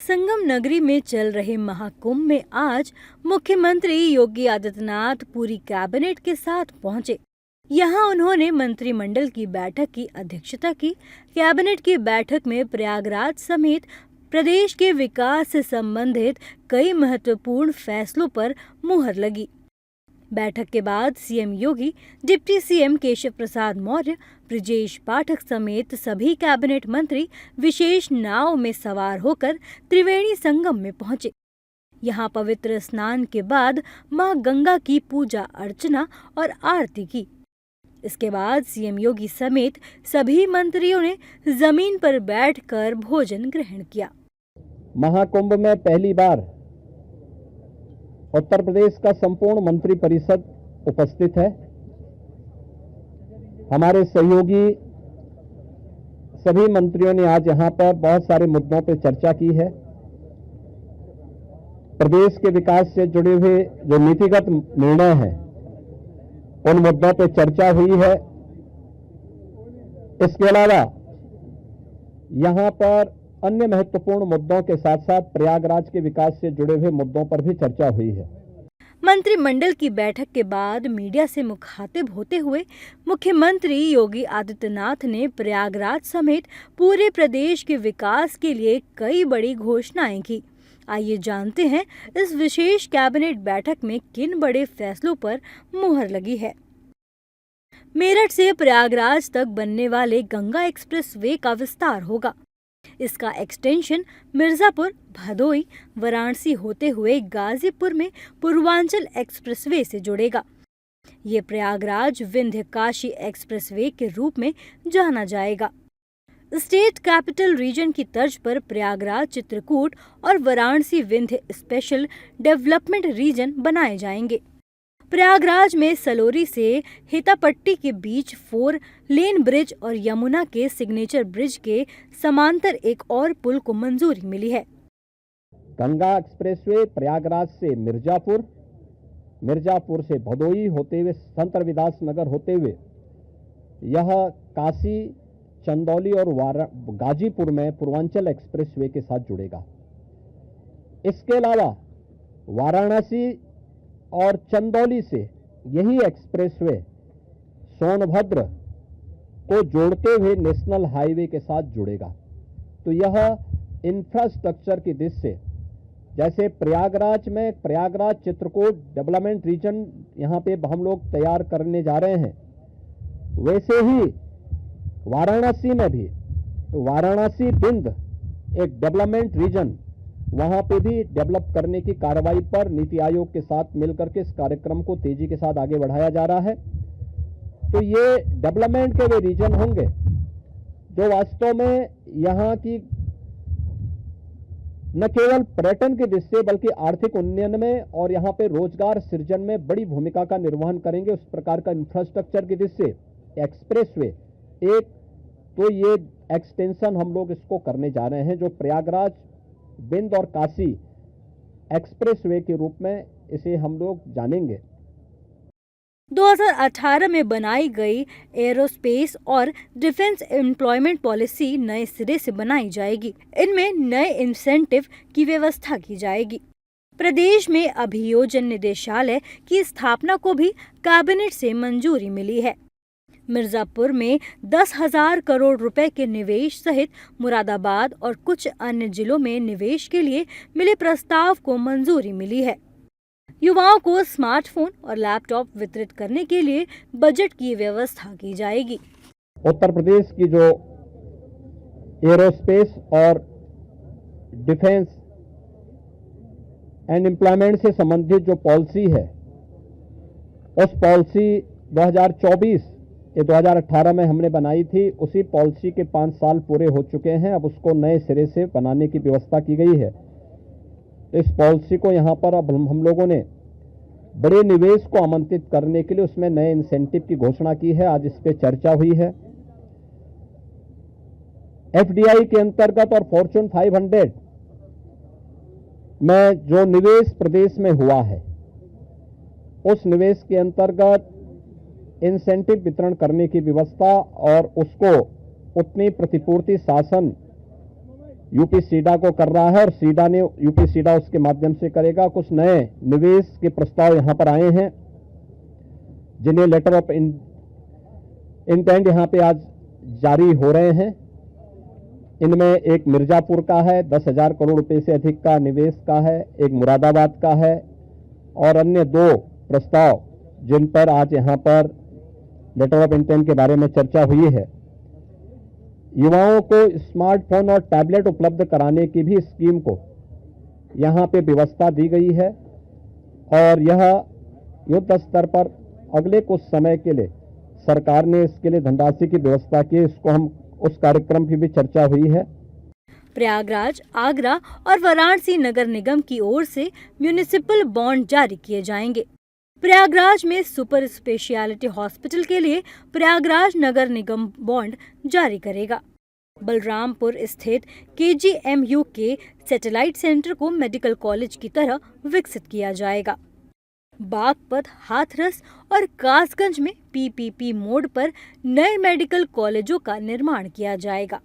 संगम नगरी में चल रहे महाकुंभ में आज मुख्यमंत्री योगी आदित्यनाथ पूरी कैबिनेट के साथ पहुंचे। यहां उन्होंने मंत्रिमंडल की बैठक की अध्यक्षता की। कैबिनेट की बैठक में प्रयागराज समेत प्रदेश के विकास से संबंधित कई महत्वपूर्ण फैसलों पर मुहर लगी। बैठक के बाद सीएम योगी, डिप्टी सीएम केशव प्रसाद मौर्य, ब्रजेश पाठक समेत सभी कैबिनेट मंत्री विशेष नाव में सवार होकर त्रिवेणी संगम में पहुंचे। यहां पवित्र स्नान के बाद मां गंगा की पूजा अर्चना और आरती की। इसके बाद सीएम योगी समेत सभी मंत्रियों ने जमीन पर बैठकर भोजन ग्रहण किया। महाकुंभ में पहली बार उत्तर प्रदेश का संपूर्ण मंत्री परिषद उपस्थित है। हमारे सहयोगी सभी मंत्रियों ने आज यहां पर बहुत सारे मुद्दों पर चर्चा की है। प्रदेश के विकास से जुड़े हुए जो नीतिगत निर्णय हैं उन मुद्दों पर चर्चा हुई है। इसके अलावा यहां पर अन्य महत्वपूर्ण मुद्दों के साथ साथ प्रयागराज के विकास से जुड़े हुए मुद्दों पर भी चर्चा हुई है। मंत्रिमंडल की बैठक के बाद मीडिया से मुखातिब होते हुए मुख्यमंत्री योगी आदित्यनाथ ने प्रयागराज समेत पूरे प्रदेश के विकास के लिए कई बड़ी घोषणाएं की। आइए जानते हैं इस विशेष कैबिनेट बैठक में किन बड़े फैसलों पर मुहर लगी है। मेरठ से प्रयागराज तक बनने वाले गंगा एक्सप्रेस वे का विस्तार होगा। इसका एक्सटेंशन मिर्जापुर, भदोई, वाराणसी होते हुए गाजीपुर में पूर्वांचल एक्सप्रेसवे से जुड़ेगा। ये प्रयागराज विंध्य काशी एक्सप्रेसवे के रूप में जाना जाएगा। स्टेट कैपिटल रीजन की तर्ज पर प्रयागराज, चित्रकूट और Varanasi Vindhya special development region बनाए जाएंगे। प्रयागराज में सलोरी से हेतापट्टी के बीच 4 लेन ब्रिज और यमुना के सिग्नेचर ब्रिज के समांतर एक और पुल को मंजूरी मिली है। गंगा एक्सप्रेसवे प्रयागराज से मिर्जापुर, मिर्जापुर से भदोई होते हुए संत रविदास नगर होते हुए यह काशी, चंदौली और गाजीपुर में पूर्वांचल एक्सप्रेसवे के साथ जुड़ेगा। इसके अलावा वाराणसी और चंदौली से यही एक्सप्रेसवे सोनभद्र को जोड़ते हुए नेशनल हाईवे के साथ जुड़ेगा। तो यह इंफ्रास्ट्रक्चर की दृष्टि से जैसे प्रयागराज में प्रयागराज चित्रकूट डेवलपमेंट रीजन यहाँ पे हम लोग तैयार करने जा रहे हैं, वैसे ही वाराणसी में भी वाराणसी बिंद एक डेवलपमेंट रीजन वहां पे भी डेवलप करने की कार्रवाई पर नीति आयोग के साथ मिलकर के इस कार्यक्रम को तेजी के साथ आगे बढ़ाया जा रहा है। तो ये डेवलपमेंट के वे रीजन होंगे जो वास्तव में यहाँ की न केवल पर्यटन की दृष्टि से बल्कि आर्थिक उन्नयन में और यहाँ पे रोजगार सृजन में बड़ी भूमिका का निर्वहन करेंगे। उस प्रकार का इंफ्रास्ट्रक्चर की दृष्टि से एक्सप्रेसवे एक तो ये एक्सटेंशन हम लोग इसको करने जा रहे हैं जो प्रयागराज, बिंद और काशी एक्सप्रेसवे के रूप में इसे हम लोग जानेंगे। 2018 में बनाई गई एरोस्पेस और डिफेंस एम्प्लॉयमेंट पॉलिसी नए सिरे से बनाई जाएगी। इनमें नए इंसेंटिव की व्यवस्था की जाएगी। प्रदेश में अभियोजन निदेशालय की स्थापना को भी कैबिनेट से मंजूरी मिली है। मिर्जापुर में 10,000 करोड़ रुपए के निवेश सहित मुरादाबाद और कुछ अन्य जिलों में निवेश के लिए मिले प्रस्ताव को मंजूरी मिली है। युवाओं को स्मार्टफोन और लैपटॉप वितरित करने के लिए बजट की व्यवस्था की जाएगी। उत्तर प्रदेश की जो एरोस्पेस और डिफेंस एंड एम्प्लॉयमेंट से संबंधित जो पॉलिसी है उस पॉलिसी 2018 में हमने बनाई थी। उसी पॉलिसी के 5 साल पूरे हो चुके हैं। अब उसको नए सिरे से बनाने की व्यवस्था की गई है। तो इस पॉलिसी को यहाँ पर अब हम लोगों ने बड़े निवेश को आमंत्रित करने के लिए उसमें नए इंसेंटिव की घोषणा की है। आज इस पे चर्चा हुई है। एफडीआई के अंतर्गत और फॉर्च्यून 500 में जो निवेश प्रदेश में हुआ है उस निवेश के अंतर्गत इंसेंटिव वितरण करने की व्यवस्था और उसको उतनी प्रतिपूर्ति शासन यूपी सीडा को कर रहा है और सीडा ने यूपी सीडा उसके माध्यम से करेगा। कुछ नए निवेश के प्रस्ताव यहां पर आए हैं जिन्हें लेटर ऑफ इंटेंट यहां पे आज जारी हो रहे हैं। इनमें एक मिर्जापुर का है, 10,000 करोड़ रुपए से अधिक का निवेश का है, एक मुरादाबाद का है और अन्य 2 प्रस्ताव जिन पर आज यहां पर लेटर ऑफ इंटेंट के बारे में चर्चा हुई है। युवाओं को स्मार्टफोन और टैबलेट उपलब्ध कराने की भी स्कीम को यहां पे व्यवस्था दी गई है और यह युद्ध स्तर पर अगले कुछ समय के लिए सरकार ने इसके लिए धनराशि की व्यवस्था की। इसको हम उस कार्यक्रम की भी चर्चा हुई है। प्रयागराज, आगरा और वाराणसी नगर निगम की ओर से म्यूनिसिपल बॉन्ड जारी किए जाएंगे। प्रयागराज में सुपर स्पेशलिटी हॉस्पिटल के लिए प्रयागराज नगर निगम बॉन्ड जारी करेगा। बलरामपुर स्थित KGMU के सैटेलाइट सेंटर को मेडिकल कॉलेज की तरह विकसित किया जाएगा। बागपत, हाथरस और कासगंज में PPP मोड पर नए मेडिकल कॉलेजों का निर्माण किया जाएगा।